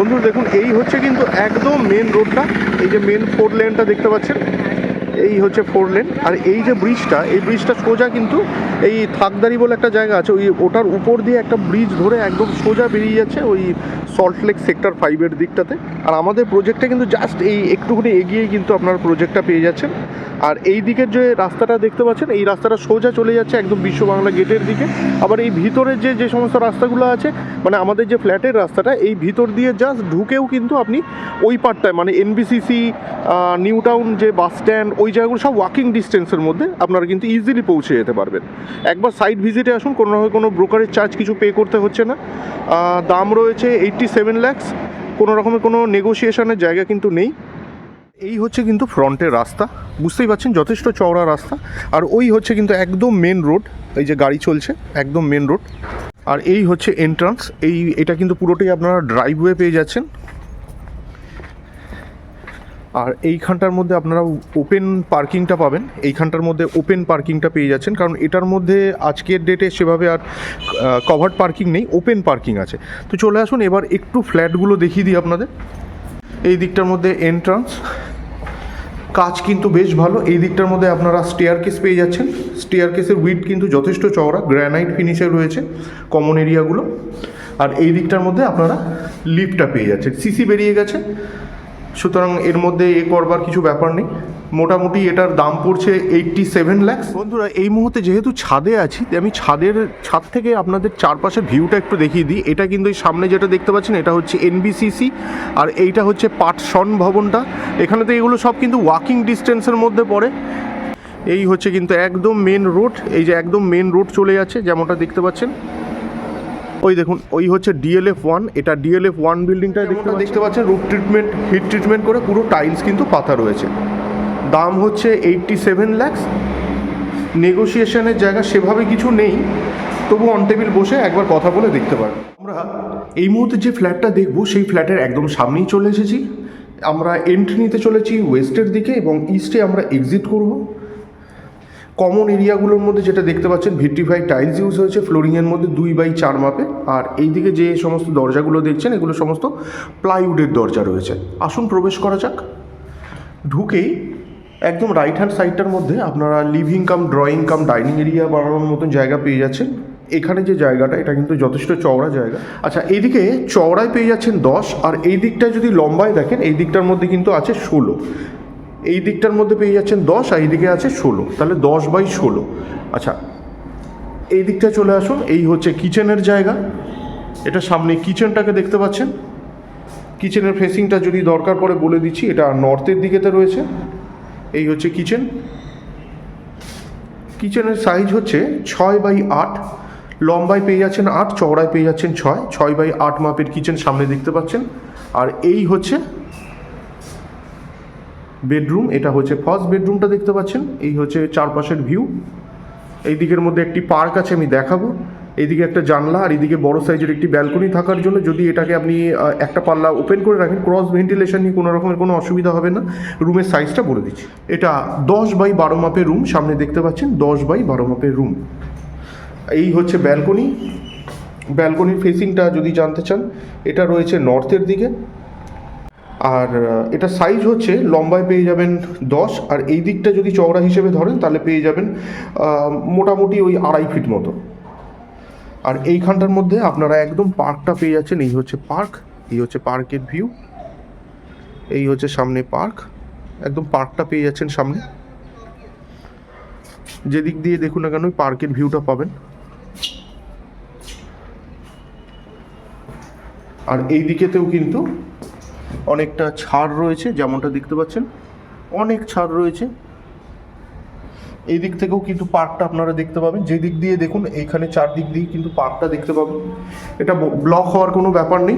বন্ধুরা দেখুন, এই হচ্ছে কিন্তু একদম মেন রোডটা। এই যে মেন 4 লেনটা দেখতে পাচ্ছেন, এই হচ্ছে 4 লেন। আর এই যে ব্রিজটা, এই ব্রিজটা সোজা কিন্তু এই থাকদারি বলে একটা জায়গা আছে, ওটার উপর দিয়ে একটা ব্রিজ ধরে একদম সোজা বেরিয়ে যাচ্ছে ওই সল্টলেক সেক্টর 5-এর দিকটাতে। আর আমাদের প্রজেক্টটা কিন্তু জাস্ট এই একটুখানি এগিয়েই কিন্তু আপনার প্রজেক্টটা পেয়ে যাচ্ছেন। আর এই দিকের যে রাস্তাটা দেখতে পাচ্ছেন, এই রাস্তাটা সোজা চলে যাচ্ছে একদম বিশ্ব বাংলা গেটের দিকে। আবার এই ভিতরের যে সমস্ত রাস্তাগুলো আছে, মানে আমাদের যে ফ্ল্যাটের রাস্তাটা, এই ভিতর দিয়ে জাস্ট ঢুকেও কিন্তু আপনি ওই পার্টটায় মানে এনবিসিসি, নিউ টাউন যে বাস স্ট্যান্ড, ওই জায়গাগুলো সব ওয়াকিং ডিস্টেন্সের মধ্যে আপনারা কিন্তু ইজিলি পৌঁছে যেতে পারবেন। একবার সাইট ভিজিটে আসুন, কোনো ব্রোকারেজ চার্জ কিছু পে করতে হচ্ছে না। দাম রয়েছে 87 lakhs, কোনো রকমের কোনো নেগোসিয়েশনের জায়গা কিন্তু নেই। এই হচ্ছে কিন্তু ফ্রন্টের রাস্তা, বুঝতেই পারছেন যথেষ্ট চওড়া রাস্তা। আর ওই হচ্ছে কিন্তু একদম মেন রোড, এই যে গাড়ি চলছে একদম মেন রোড। আর এই হচ্ছে এন্ট্রান্স, এটা কিন্তু পুরোটাই আপনারা ড্রাইভওয়ে পেয়ে যাচ্ছেন। আর এইখানটার মধ্যে আপনারা ওপেন পার্কিংটা পাবেন, এইখানটার মধ্যে ওপেন পার্কিংটা পেয়ে যাচ্ছেন, কারণ এটার মধ্যে আজকের ডেটে সেভাবে আর কভার্ড পার্কিং নেই, ওপেন পার্কিং আছে। তো চলে আসুন এবার একটু ফ্ল্যাটগুলো দেখিয়ে দিই আপনাদের। এই দিকটার মধ্যে এন্ট্রান্স, কাজ কিন্তু বেশ ভালো। এই দিকটার মধ্যে আপনারা স্টেয়ারকেস পেয়ে যাচ্ছেন। স্টেয়ারকেসের উইডথ কিন্তু যথেষ্ট চওড়া, গ্রানাইট ফিনিশে রয়েছে কমন এরিয়াগুলো। আর এই দিকটার মধ্যে আপনারা লিফটটা পেয়ে যাচ্ছেন, সিসি বেরিয়ে গেছে, সুতরাং এর মধ্যে করবার কিছু ব্যাপার নেই। মোটামুটি এটার দাম পড়ছে 87 lakhs। বন্ধুরা এই মুহূর্তে যেহেতু ছাদে আছি, আমি ছাদ থেকে আপনাদের চারপাশের ভিউটা একটু দেখিয়ে দিই। এটা কিন্তু এই সামনে যেটা দেখতে পাচ্ছেন, এটা হচ্ছে এনবিসিসি, আর এইটা হচ্ছে পাটসন ভবনটা। এখানে তো এগুলো সব কিন্তু ওয়াকিং ডিস্টেন্সের মধ্যে পড়ে। এই হচ্ছে কিন্তু একদম মেন রোড, এই যে একদম মেন রোড চলে যাচ্ছে যেমনটা দেখতে পাচ্ছেন। ওই দেখুন, ওই হচ্ছে DLF 1, এটা DLF 1 বিল্ডিংটা দেখতে পাচ্ছেন। রুফ ট্রিটমেন্ট, হিট ট্রিটমেন্ট করে পুরো টাইলস কিন্তু পাতা রয়েছে। দাম হচ্ছে 87 lakhs। নেগোসিয়েশনের জায়গা সেভাবে কিছু নেই, তবু অন টেবিল বসে একবার কথা বলে দেখতে পারেন। আমরা এই মুহূর্তে যে ফ্ল্যাটটা দেখব, সেই ফ্ল্যাটের একদম সামনেই চলে এসেছি। আমরা এন্ট্রি নিতে চলেছি ওয়েস্টের দিকে এবং ইস্টে আমরা এক্সিট করব। কমন এরিয়াগুলোর মধ্যে যেটা দেখতে পাচ্ছেন, ভিট্রিফাইড টাইলস ইউজ হয়েছে ফ্লোরিংয়ের মধ্যে 2x4 মাপে। আর এইদিকে যে সমস্ত দরজাগুলো দেখছেন, এগুলো সমস্ত প্লাইউডের দরজা রয়েছে। আসুন প্রবেশ করা যাক। ঢুকেই একদম রাইট হ্যান্ড সাইডটার মধ্যে আপনারা living cum drawing cum dining area বানানোর মতন জায়গা পেয়ে যাচ্ছেন। এখানে যে জায়গাটা, এটা কিন্তু যথেষ্ট চওড়া জায়গা। আচ্ছা, এইদিকে চওড়ায় পেয়ে যাচ্ছেন 10, আর এই দিকটায় যদি লম্বায় দেখেন, এই দিকটার মধ্যে কিন্তু আছে 16। এই দিকটার মধ্যে পেয়ে যাচ্ছেন 10, আর এইদিকে আছে 16, তাহলে 10/16। আচ্ছা, এই দিকটা চলে আসুন। এই হচ্ছে কিচেনের জায়গা, এটা সামনে কিচেনটাকে দেখতে পাচ্ছেন। কিচেনের ফেসিংটা যদি দরকার পড়ে বলে দিচ্ছি, এটা নর্থের দিকেতে রয়েছে। এই হচ্ছে কিচেন। কিচেনের সাইজ হচ্ছে 6/8, লম্বায় পেয়ে যাচ্ছেন 8, চওড়ায় পেয়ে যাচ্ছেন 6। 6/8 মাপের কিচেন সামনে দেখতে পাচ্ছেন। আর এই হচ্ছে বেডরুম, এটা হচ্ছে ফার্স্ট বেডরুমটা দেখতে পাচ্ছেন। এই হচ্ছে চারপাশের ভিউ। এই দিকের মধ্যে একটি পার্ক আছে, আমি দেখাবো। এইদিকে একটা জানলা, আর এইদিকে বড় সাইজের একটি ব্যালকনি থাকার জন্য যদি এটাকে আপনি একটা পাল্লা ওপেন করে রাখেন, ক্রস ভেন্টিলেশন নিয়ে কোনো রকমের কোনো অসুবিধা হবে না। রুমের সাইজটা বলে দিচ্ছি, এটা 10/12 মাপের রুম, সামনে দেখতে পাচ্ছেন 10/12 মাপের রুম। এই হচ্ছে ব্যালকনি। ব্যালকনির ফেসিংটা যদি জানতে চান, এটা রয়েছে নর্থের দিকে। আর এটা সাইজ হচ্ছে লম্বায় পেয়ে যাবেন 10, আর এই দিকটা যদি চওড়া হিসেবে ধরেন তাহলে পেয়ে যাবেন মোটামুটি ওই 2.5 ফিট মতো। আর এইখানটার মধ্যে আপনারা একদম পার্কটা পেয়ে যাচ্ছেন। এই হচ্ছে পার্ক, এই হচ্ছে পার্কের ভিউ। এই হচ্ছে সামনে পার্ক, একদম পার্কটা পেয়ে যাচ্ছেন সামনে। যেদিক দিয়ে দেখুন না কেন, ওই পার্কের ভিউটা পাবেন। আর এই দিকেতেও কিন্তু অনেকটা ছাড় রয়েছে, যেমনটা দেখতে পাচ্ছেন, অনেক ছাড় রয়েছে। এই দিক থেকেও কিন্তু পার্কটা আপনারা দেখতে পাবেন। যে দিক দিয়ে দেখুন, এইখানে চারদিক দিয়ে কিন্তু পার্কটা দেখতে পাবেন। এটা ব্লক হওয়ার কোনো ব্যাপার নেই।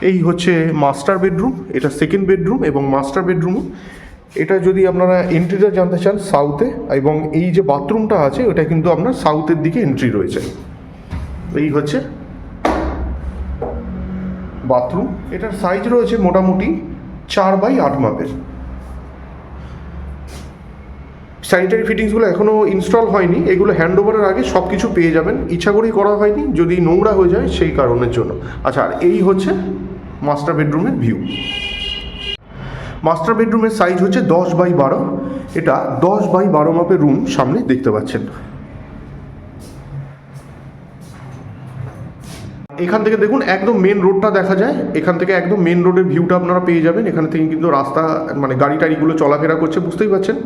এই হচ্ছে মাস্টার বেডরুম, এটা সেকেন্ড বেডরুম এবং মাস্টার বেডরুম। এটা যদি আপনারা এন্ট্রিটা জানতে চান সাউথে, এবং এই যে বাথরুমটা আছে ওটা কিন্তু আপনার সাউথের দিকে এন্ট্রি রয়েছে। এই হচ্ছে বাথরুম, এটার সাইজ রয়েছে মোটামুটি 4/8 মাপের। স্যানিটারি ফিটিংসগুলো এখনও ইনস্টল হয়নি, এগুলো হ্যান্ড ওভারের আগে সব কিছু পেয়ে যাবেন। ইচ্ছা করেই করা হয়নি, যদি নোংরা হয়ে যায় সেই কারণের জন্য। আচ্ছা, আর এই হচ্ছে মাস্টার বেডরুমের ভিউ। মাস্টার বেডরুমের সাইজ হচ্ছে 10x12, এটা 10x12 মাপের রুম সামনে দেখতে পাচ্ছেন। এখান থেকে দেখুন একদম মেন রোডটা দেখা যায়, এখান থেকে একদম মেন রোডের ভিউটা আপনারা পেয়ে যাবেন। এখান থেকে কিন্তু রাস্তা মানে গাড়ি টাড়িগুলো চলাফেরা করছে, বুঝতেই পারছেন।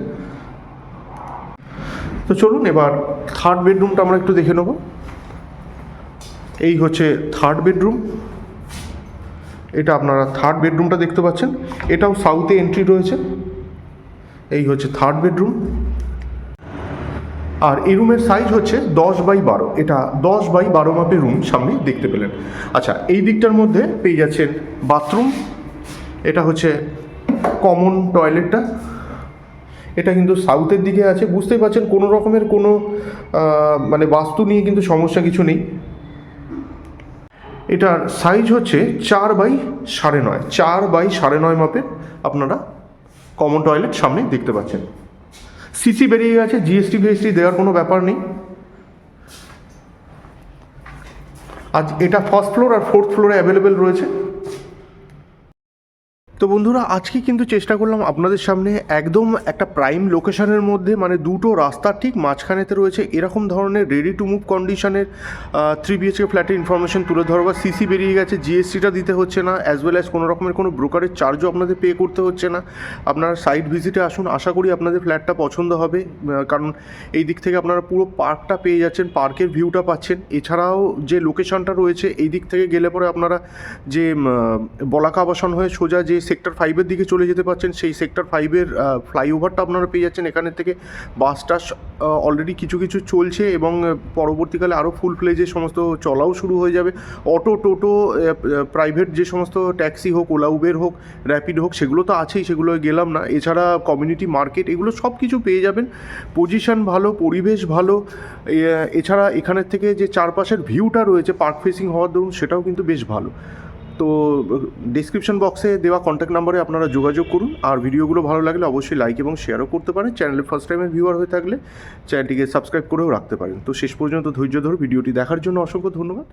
তো চলুন এবার থার্ড বেডরুমটা আমরা একটু দেখে নেব। এই হচ্ছে থার্ড বেডরুম, এটা আপনারা থার্ড বেডরুমটা দেখতে পাচ্ছেন, এটাও সাউথে এন্ট্রি রয়েছে। এই হচ্ছে থার্ড বেডরুম, আর এই রুমের সাইজ হচ্ছে 10x12, এটা 10x12 মাপের রুম সামনে দেখতে পেলেন। আচ্ছা, এই দিকটার মধ্যে পেয়ে যাচ্ছেন বাথরুম, এটা হচ্ছে কমন টয়লেটটা, এটা কিন্তু সাউথের দিকে আছে, বুঝতেই পারছেন কোনো রকমের কোনো মানে বাস্তু নিয়ে কিন্তু সমস্যা কিছু নেই। এটার সাইজ হচ্ছে 4x9.5, 4x9.5 মাপের আপনারা কমন টয়লেট সামনে দেখতে পাচ্ছেন। সিসি বেরিয়ে গেছে, জিএসটি ফিএসটি দেওয়ার কোনো ব্যাপার নেই। আজ এটা ফার্স্ট ফ্লোর আর ফোর্থ ফ্লোরে অ্যাভেলেবেল রয়েছে। তো বন্ধুরা, আজকে কিন্তু চেষ্টা করলাম আপনাদের সামনে একদম একটা প্রাইম লোকেশনের মধ্যে, মানে দুটো রাস্তার ঠিক মাঝখানেতে রয়েছে এরকম ধরনের রেডি টু মুভ কন্ডিশনের 3 BHK ফ্ল্যাটের ইনফরমেশন তুলে ধরবা। সিসি বেরিয়ে গেছে, জিএসটিটা দিতে হচ্ছে না, অ্যাজ ওয়েল অ্যাজ কোনো রকমের কোনো ব্রোকারের চার্জও আপনাদের পে করতে হচ্ছে না। আপনারা সাইট ভিজিটে আসুন, আশা করি আপনাদের ফ্ল্যাটটা পছন্দ হবে, কারণ এই দিক থেকে আপনারা পুরো পার্কটা পেয়ে যাচ্ছেন, পার্কের ভিউটা পাচ্ছেন। এছাড়াও যে লোকেশনটা রয়েছে এই দিক থেকে গেলে পরে আপনারা যে বলাকা আবাসন হয়ে সোজা যে সেক্টর 5-এর দিকে চলে যেতে পারছেন, সেই সেক্টর 5-এর ফ্লাইওভারটা আপনারা পেয়ে যাচ্ছেন। এখানের থেকে বাস টাস অলরেডি কিছু কিছু চলছে এবং পরবর্তীকালে আরও ফুল ফ্লেজে সমস্ত চলাও শুরু হয়ে যাবে। অটো, টোটো, প্রাইভেট যে সমস্ত ট্যাক্সি হোক, ওলা উবের হোক, র্যাপিড হোক, সেগুলো তো আছেই, সেগুলো গেলাম না। এছাড়া কমিউনিটি মার্কেট, এগুলো সব কিছু পেয়ে যাবেন। পজিশন ভালো, পরিবেশ ভালো, এছাড়া এখানের থেকে যে চারপাশের ভিউটা রয়েছে পার্ক ফেসিং হওয়ার দরুন, সেটাও কিন্তু বেশ ভালো। তো ডিসক্রিপশন বক্সে দেওয়া কন্ট্যাক্ট নাম্বারে আপনারা যোগাযোগ করুন। আর ভিডিওগুলো ভালো লাগলে অবশ্যই লাইক এবং শেয়ারও করতে পারেন। চ্যানেলে ফার্স্ট টাইমের ভিউয়ার হয়ে থাকলে চ্যানেলটিকে সাবস্ক্রাইব করেও রাখতে পারেন। তো শেষ পর্যন্ত ধৈর্য ধরে ভিডিওটি দেখার জন্য অসংখ্য ধন্যবাদ।